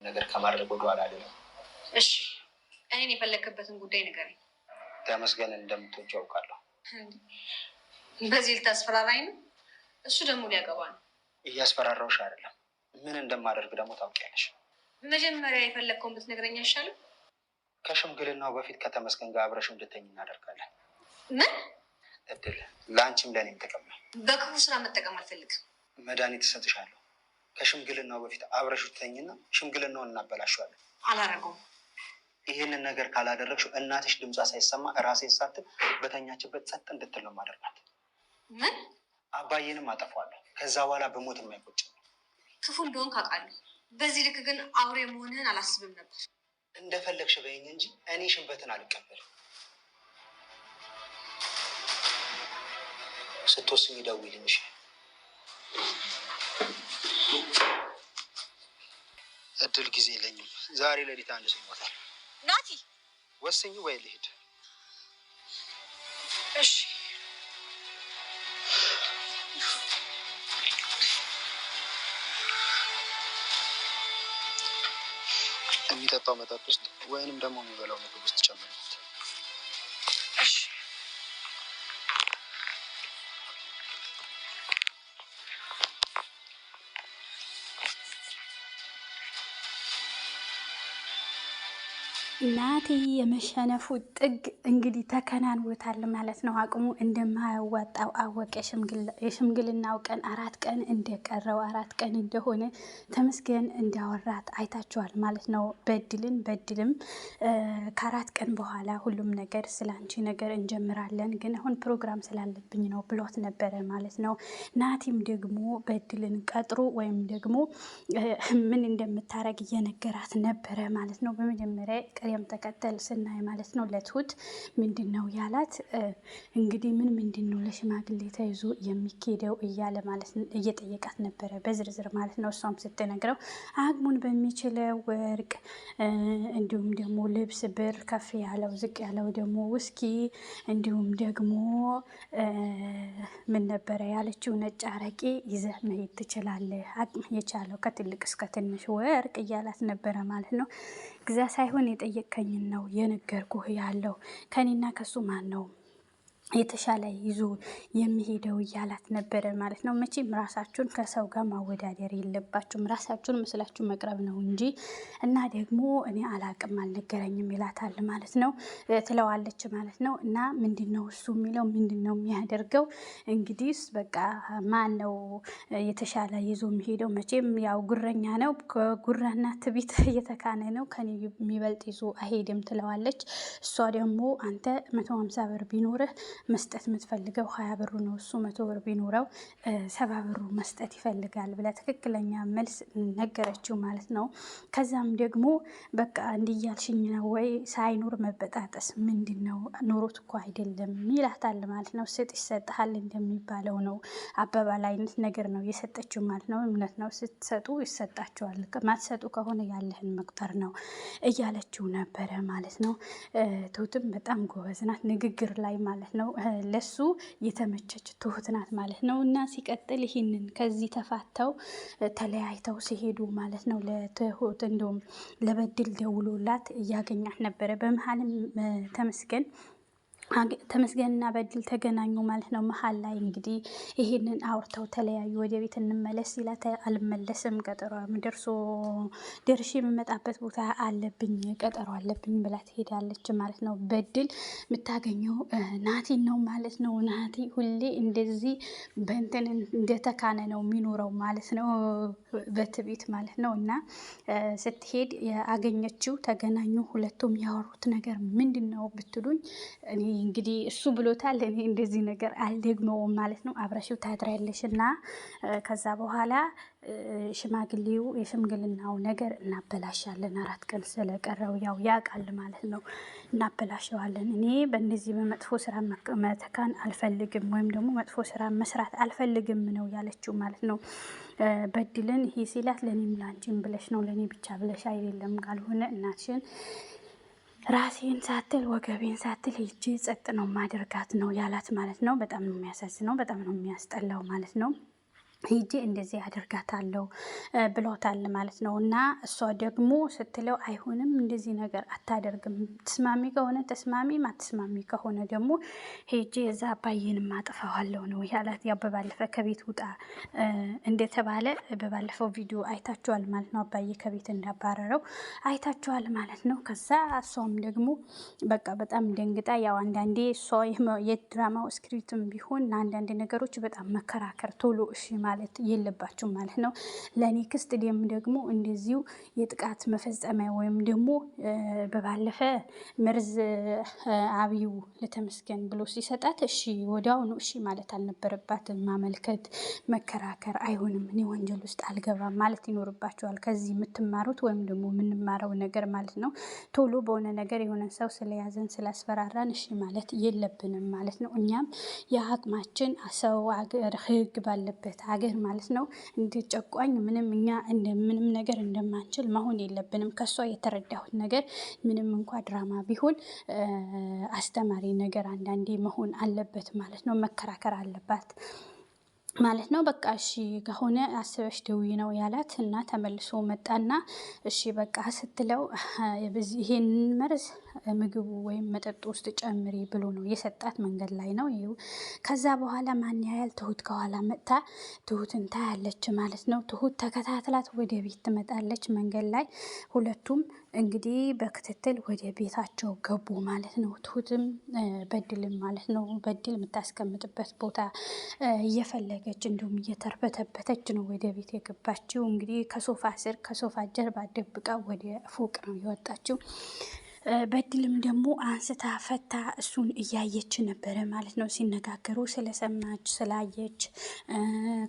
ነገር ከማድረግ ወደ ኋላ አይደለም። እሺ እኔን የፈለክበትን ጉዳይ ንገረኝ። ተመስገን እንደምትወጂው አውቃለሁ። በዚህ ልታስፈራራኝ ነው? እሱ ደግሞ ሊያገባ ነው። እያስፈራራሁሽ አይደለም። ምን እንደማደርግ ደግሞ ታውቂያለሽ። መጀመሪያ የፈለግከውን ብትነግረኝ አይሻልም? ከሽምግልናው በፊት ከተመስገን ጋር አብረሽ እንድትተኝ እናደርጋለን። ምን እድል ለአንቺም ለእኔም ጥቅም ነው። በክፉ ስራ መጠቀም አልፈልግም። መድኃኒት እሰጥሻለሁ። ከሽምግልናው በፊት አብረሽ ትተኝና ሽምግልናውን እናበላሸዋለን። አላረገውም። ይህንን ነገር ካላደረግሽው እናትሽ ድምጿ ሳይሰማ ራሴ ሳትል በተኛችበት ጸጥ እንድትል ነው ማደርጋት። ምን? አባዬንም አጠፋዋለሁ። ከዛ በኋላ በሞት የማይቆጭ ነው። ክፉ እንደሆን ካውቃለሁ። በዚህ ልክ ግን አውሬ መሆንህን አላስብም ነበር። እንደፈለግሽ በይኝ እንጂ እኔ ሽንፈትን አልቀበልም። ስትወስኝ ደውይልኝ። እድል ጊዜ የለኝም። ዛሬ ሌሊት አንድ ሰው ይሞታል። ናቲ ወስኝ ወይ ልሂድ? እሺ የሚጠጣው መጠጥ ውስጥ ወይንም ደግሞ የሚበላው ምግብ ውስጥ ጨምሩት። እሺ ናቲ የመሸነፉ ጥግ እንግዲህ ተከናንቦታል ማለት ነው። አቅሙ እንደማያዋጣው አወቀ። የሽምግልናው ቀን 4 ቀን እንደቀረው 4 ቀን እንደሆነ ተመስገን እንዳወራት አይታችኋል ማለት ነው። በድልም ከ4 ቀን በኋላ ሁሉም ነገር ስላንቺ ነገር እንጀምራለን፣ ግን አሁን ፕሮግራም ስላለብኝ ነው ብሎት ነበረ ማለት ነው። ናቲም ደግሞ በድልን ቀጥሮ ወይም ደግሞ ምን እንደምታረግ እየነገራት ነበረ ማለት ነው። በመጀመሪያ ቅደም ተከተል ስናይ ማለት ነው ለትሁት ምንድን ነው ያላት እንግዲህ ምንድን ነው ለሽማግሌ ተይዞ የሚኬደው እያለ ማለት እየጠየቃት ነበረ በዝርዝር ማለት ነው። እሷም ስትነግረው አቅሙን በሚችለው ወርቅ እንዲሁም ደግሞ ልብስ፣ ብር፣ ከፍ ያለው ዝቅ ያለው ደግሞ ውስኪ እንዲሁም ደግሞ ምን ነበረ ያለችው ነጭ አረቄ ይዘህ መሄድ ትችላለህ፣ አቅም የቻለው ከትልቅ እስከ ትንሽ ወርቅ እያላት ነበረ ማለት ነው። ግዛ ሳይሆን የጠየቀኝን ነው የነገርኩህ ያለው ከኔና ከሱ ማን ነው የተሻለ ይዞ የሚሄደው እያላት ነበረ ማለት ነው። መቼም ራሳችሁን ከሰው ጋር ማወዳደር የለባችሁም፣ ራሳችሁን መስላችሁ መቅረብ ነው እንጂ እና ደግሞ እኔ አላቅም አልነገረኝም ይላታል ማለት ነው ትለዋለች ማለት ነው። እና ምንድን ነው እሱ የሚለው ምንድን ነው የሚያደርገው እንግዲህ በቃ ማን ነው የተሻለ ይዞ የሚሄደው? መቼም ያው ጉረኛ ነው፣ ከጉራና ትቢት እየተካነ ነው፣ ከኔ የሚበልጥ ይዞ አይሄድም ትለዋለች። እሷ ደግሞ አንተ 150 ብር ቢኖርህ መስጠት የምትፈልገው 20 ብሩ ነው፣ እሱ 100 ብር ቢኖረው 70 ብሩ መስጠት ይፈልጋል ብላ ትክክለኛ መልስ ነገረችው ማለት ነው። ከዛም ደግሞ በቃ እንዲያልሽኝ ነው ወይ ሳይኖር መበጣጠስ ምንድን ነው? ኖሮት እኮ አይደለም ይላታል ማለት ነው። ስጥ ይሰጥሃል እንደሚባለው ነው አባባል አይነት ነገር ነው የሰጠችው ማለት ነው። እምነት ነው፣ ስትሰጡ ይሰጣቸዋል፣ ማትሰጡ ከሆነ ያለህን መቁጠር ነው እያለችው ነበረ ማለት ነው። ትሁትም በጣም ጎበዝ ናት ንግግር ላይ ማለት ነው። ለሱ የተመቸች ትሁት ናት ማለት ነው። እና ሲቀጥል ይህንን ከዚህ ተፋተው ተለያይተው ሲሄዱ ማለት ነው ለትሁት እንደውም ለበድል ደውሎላት እያገኛት ነበረ። በመሀልም ተመስገንና በድል ተገናኙ ማለት ነው። መሀል ላይ እንግዲህ ይሄንን አውርተው ተለያዩ። ወደ ቤት እንመለስ ይላት፣ አልመለስም ቀጠሮ ደርሼ የምመጣበት ቦታ አለብኝ፣ ቀጠሮ አለብኝ ብላ ትሄዳለች ማለት ነው። በድል የምታገኘው ናቲን ነው ማለት ነው። ናቲ ሁሌ እንደዚህ በእንትን እንደተካነ ነው የሚኖረው ማለት ነው፣ በትቤት ማለት ነው። እና ስትሄድ አገኘችው፣ ተገናኙ። ሁለቱም ያወሩት ነገር ምንድን ነው ብትሉኝ እኔ እንግዲህ እሱ ብሎታል፣ እኔ እንደዚህ ነገር አልደግመውም ማለት ነው። አብረሽው ታድሪያለሽ እና ከዛ በኋላ ሽማግሌው የሽምግልናው ነገር እናበላሻለን፣ 4 ቀን ስለቀረው ያው ያውቃል ማለት ነው። እናበላሸዋለን። እኔ በእንደዚህ በመጥፎ ስራ መተካን አልፈልግም፣ ወይም ደግሞ መጥፎ ስራ መስራት አልፈልግም ነው ያለችው ማለት ነው። በድልን ይሄ ሲላት ለእኔም ላንቺም ብለሽ ነው፣ ለእኔ ብቻ ብለሽ አይደለም፣ ካልሆነ እናትሽን ራሴን ሳትል ወገቤን ሳትል ሄጄ ጸጥ ነው ማደርጋት ነው ያላት ማለት ነው። በጣም ነው የሚያሳዝነው፣ በጣም ነው የሚያስጠላው ማለት ነው። ሂጄ እንደዚህ አደርጋታለሁ ብሎታል ማለት ነው። እና እሷ ደግሞ ስትለው አይሆንም፣ እንደዚህ ነገር አታደርግም፣ ተስማሚ ከሆነ ተስማሚ፣ ማትስማሚ ከሆነ ደግሞ ሄጄ እዛ አባዬንም አጥፋዋለሁ ነው ያላት። ያው በባለፈ ከቤት ውጣ እንደተባለ በባለፈው ቪዲዮ አይታችኋል ማለት ነው። አባዬ ከቤት እንዳባረረው አይታችኋል ማለት ነው። ከዛ እሷም ደግሞ በቃ በጣም ደንግጣ፣ ያው አንዳንዴ እሷ የድራማው ስክሪፕትም ቢሆን ለአንዳንድ ነገሮች በጣም መከራከር ቶሎ እሺ ማለት የለባችሁ ማለት ነው። ለኔክስት ደግሞ እንደዚሁ የጥቃት መፈጸሚያ ወይም ደግሞ በባለፈ መርዝ አብዩ ለተመስገን ብሎ ሲሰጣት እሺ ወዲያውኑ እሺ ማለት አልነበረባትም። ማመልከት፣ መከራከር አይሆንም፣ እኔ ወንጀል ውስጥ አልገባም ማለት ይኖርባቸዋል። ከዚህ የምትማሩት ወይም ደግሞ የምንማረው ነገር ማለት ነው። ቶሎ በሆነ ነገር የሆነ ሰው ስለያዘን ስላስፈራራን እሺ ማለት የለብንም ማለት ነው። እኛም የአቅማችን ሰው አገር ህግ ባለበት ሀገር ማለት ነው እንደ ጨቋኝ ምንም እኛ ምንም ነገር እንደማንችል መሆን የለብንም። ከሷ የተረዳሁት ነገር ምንም እንኳ ድራማ ቢሆን አስተማሪ ነገር አንዳንዴ መሆን አለበት ማለት ነው። መከራከር አለባት ማለት ነው። በቃ እሺ ከሆነ አስበሽ ደውዪ ነው ያላት እና ተመልሶ መጣና እሺ በቃ ስትለው ይሄን መርዝ ምግቡ ወይም መጠጡ ውስጥ ጨምሪ ብሎ ነው የሰጣት። መንገድ ላይ ነው ይኸው። ከዛ በኋላ ማን ያያል? ትሁት ከኋላ መጥታ ትሁትን ታያለች ማለት ነው። ትሁት ተከታትላት ወደ ቤት ትመጣለች። መንገድ ላይ ሁለቱም እንግዲህ በክትትል ወደ ቤታቸው ገቡ ማለት ነው። ትሁትም በድልም ማለት ነው በድል የምታስቀምጥበት ቦታ እየፈለገች እንዲሁም እየተርበተበተች ነው ወደ ቤት የገባችው። እንግዲህ ከሶፋ ስር ከሶፋ ጀርባ ደብቃ ወደ ፎቅ ነው የወጣችው። በድልም ደግሞ አንስታ ፈታ እሱን እያየች ነበረ ማለት ነው። ሲነጋገሩ ስለሰማች ስላየች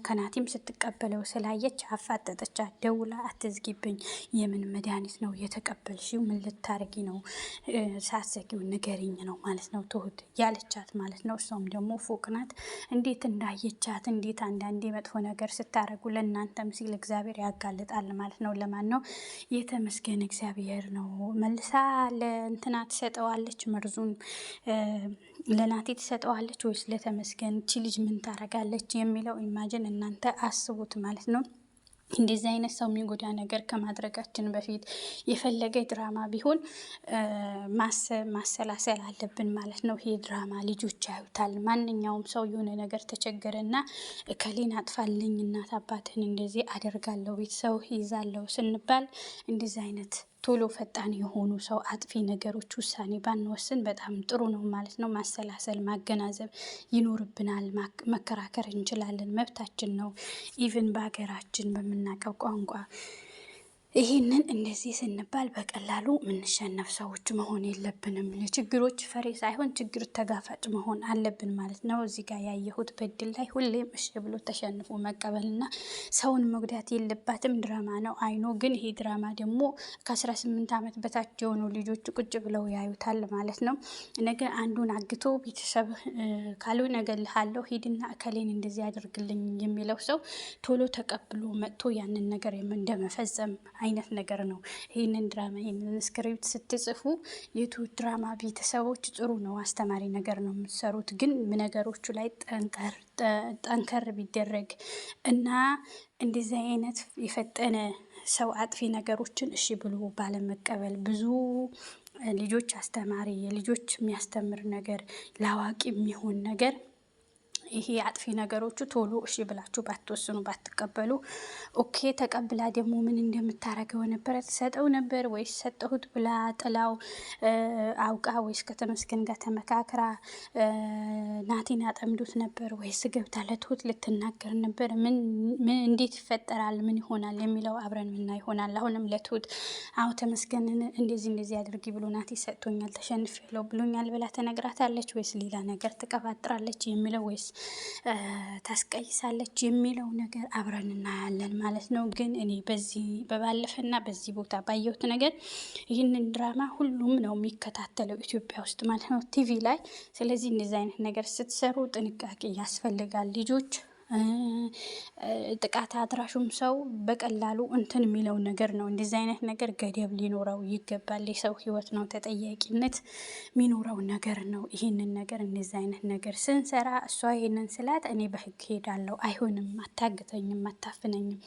ከናቲም ስትቀበለው ስላየች አፋጠጠቻት። ደውላ አትዝጊብኝ፣ የምን መድኃኒት ነው የተቀበልሽው? ምን ልታረጊ ነው? ሳትዘጊው ንገሪኝ ነው ማለት ነው ትሁት ያለቻት ማለት ነው። እሷም ደግሞ ፎቅ ናት። እንዴት እንዳየቻት እንዴት አንዳንዴ መጥፎ ነገር ስታረጉ ለእናንተም ሲል እግዚአብሔር ያጋልጣል ማለት ነው። ለማን ነው? የተመስገን እግዚአብሔር ነው። መልሳ ለእንትና ትሰጠዋለች መርዙን ለናቴ ትሰጠዋለች ወይስ ለተመስገን? እቺ ልጅ ምን ታረጋለች የሚለው ኢማጅን እናንተ አስቡት ማለት ነው። እንደዚህ አይነት ሰው የሚጎዳ ነገር ከማድረጋችን በፊት የፈለገ ድራማ ቢሆን ማሰላሰል አለብን ማለት ነው። ይሄ ድራማ ልጆች ያዩታል። ማንኛውም ሰው የሆነ ነገር ተቸገረና እከሌን አጥፋልኝ፣ እናት አባትን እንደዚህ አደርጋለሁ፣ ቤተሰብ ይዛለሁ ስንባል እንደዚህ አይነት ቶሎ ፈጣን የሆኑ ሰው አጥፊ ነገሮች ውሳኔ ባንወስን በጣም ጥሩ ነው ማለት ነው። ማሰላሰል ማገናዘብ ይኖርብናል። መከራከር እንችላለን፣ መብታችን ነው። ኢቭን በሀገራችን በምናውቀው ቋንቋ ይህንን እንደዚህ ስንባል በቀላሉ የምንሸነፍ ሰዎች መሆን የለብንም። ለችግሮች ፈሪ ሳይሆን ችግር ተጋፋጭ መሆን አለብን ማለት ነው። እዚህ ጋር ያየሁት በድል ላይ ሁሌም እሺ ብሎ ተሸንፎ መቀበልና ሰውን መጉዳት የለባትም። ድራማ ነው አይኖ፣ ግን ይሄ ድራማ ደግሞ ከ18 ዓመት በታች የሆኑ ልጆች ቁጭ ብለው ያዩታል ማለት ነው። ነገ አንዱን አግቶ ቤተሰብ ካልሆነ እገልሃለሁ ሂድና እከሌን እንደዚህ ያደርግልኝ የሚለው ሰው ቶሎ ተቀብሎ መጥቶ ያንን ነገር እንደመፈጸም አይነት ነገር ነው። ይህንን ድራማ ይህንን ስክሪፕት ስትጽፉ የትሁት ድራማ ቤተሰቦች ጥሩ ነው፣ አስተማሪ ነገር ነው የምትሰሩት። ግን ነገሮቹ ላይ ጠንከር ቢደረግ እና እንደዚህ አይነት የፈጠነ ሰው አጥፊ ነገሮችን እሺ ብሎ ባለመቀበል ብዙ ልጆች አስተማሪ የልጆች የሚያስተምር ነገር ለአዋቂ የሚሆን ነገር ይሄ አጥፊ ነገሮቹ ቶሎ እሺ ብላችሁ ባትወስኑ ባትቀበሉ ኦኬ። ተቀብላ ደግሞ ምን እንደምታረገው ነበረ? ትሰጠው ነበር ወይስ ሰጠሁት ብላ ጥላው አውቃ ወይስ ከተመስገን ጋር ተመካክራ ናቲን ያጠምዱት ነበር ወይስ ገብታ ለትሁት ልትናገር ነበር? ምን እንዴት ይፈጠራል? ምን ይሆናል የሚለው አብረን ምና ይሆናል። አሁንም ለትሁት አዎ ተመስገንን እንደዚህ አድርጊ ብሎ ናቲ ሰጥቶኛል ተሸንፌያለሁ ብሎኛል ብላ ተነግራታለች ወይስ ሌላ ነገር ትቀባጥራለች የሚለው ወይስ ታስቀይሳለች የሚለው ነገር አብረን እናያለን ማለት ነው። ግን እኔ በዚህ በባለፈና በዚህ ቦታ ባየሁት ነገር ይህንን ድራማ ሁሉም ነው የሚከታተለው ኢትዮጵያ ውስጥ ማለት ነው ቲቪ ላይ። ስለዚህ እንደዚህ አይነት ነገር ስትሰሩ ጥንቃቄ ያስፈልጋል። ልጆች ጥቃት አድራሹም ሰው በቀላሉ እንትን የሚለው ነገር ነው። እንደዚህ አይነት ነገር ገደብ ሊኖረው ይገባል። የሰው ህይወት ነው፣ ተጠያቂነት የሚኖረው ነገር ነው። ይህንን ነገር እንደዚህ አይነት ነገር ስንሰራ እሷ ይህንን ስላት እኔ በህግ ሄዳለሁ፣ አይሆንም፣ አታግተኝም፣ አታፍነኝም፣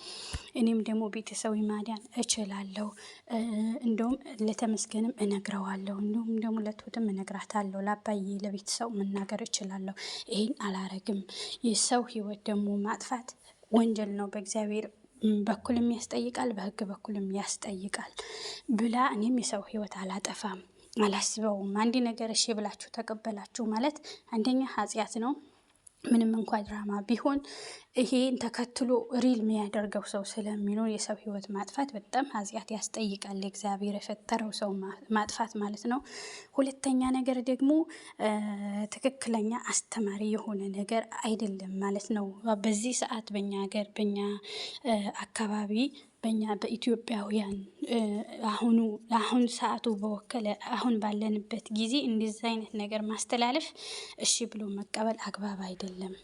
እኔም ደግሞ ቤተሰብ ማዳን እችላለሁ፣ እንደውም ለተመስገንም እነግረዋለሁ፣ እንዲሁም ደግሞ ለትሁትም እነግራታለሁ፣ ለአባዬ ለቤተሰብ መናገር እችላለሁ፣ ይህን አላረግም። የሰው ህይወት ደግሞ ማጥፋት ወንጀል ነው፣ በእግዚአብሔር በኩልም ያስጠይቃል፣ በህግ በኩልም ያስጠይቃል ብላ እኔም የሰው ህይወት አላጠፋም፣ አላስበውም። አንድ ነገር እሺ ብላችሁ ተቀበላችሁ ማለት አንደኛ ኃጢአት ነው። ምንም እንኳ ድራማ ቢሆን ይሄን ተከትሎ ሪል የሚያደርገው ሰው ስለሚኖር የሰው ህይወት ማጥፋት በጣም ኃጢአት ያስጠይቃል። እግዚአብሔር የፈጠረው ሰው ማጥፋት ማለት ነው። ሁለተኛ ነገር ደግሞ ትክክለኛ አስተማሪ የሆነ ነገር አይደለም ማለት ነው። በዚህ ሰዓት በኛ ሀገር በኛ አካባቢ በኛ በኢትዮጵያውያን አሁን ሰዓቱ በወከለ አሁን ባለንበት ጊዜ እንደዚህ አይነት ነገር ማስተላለፍ እሺ ብሎ መቀበል አግባብ አይደለም።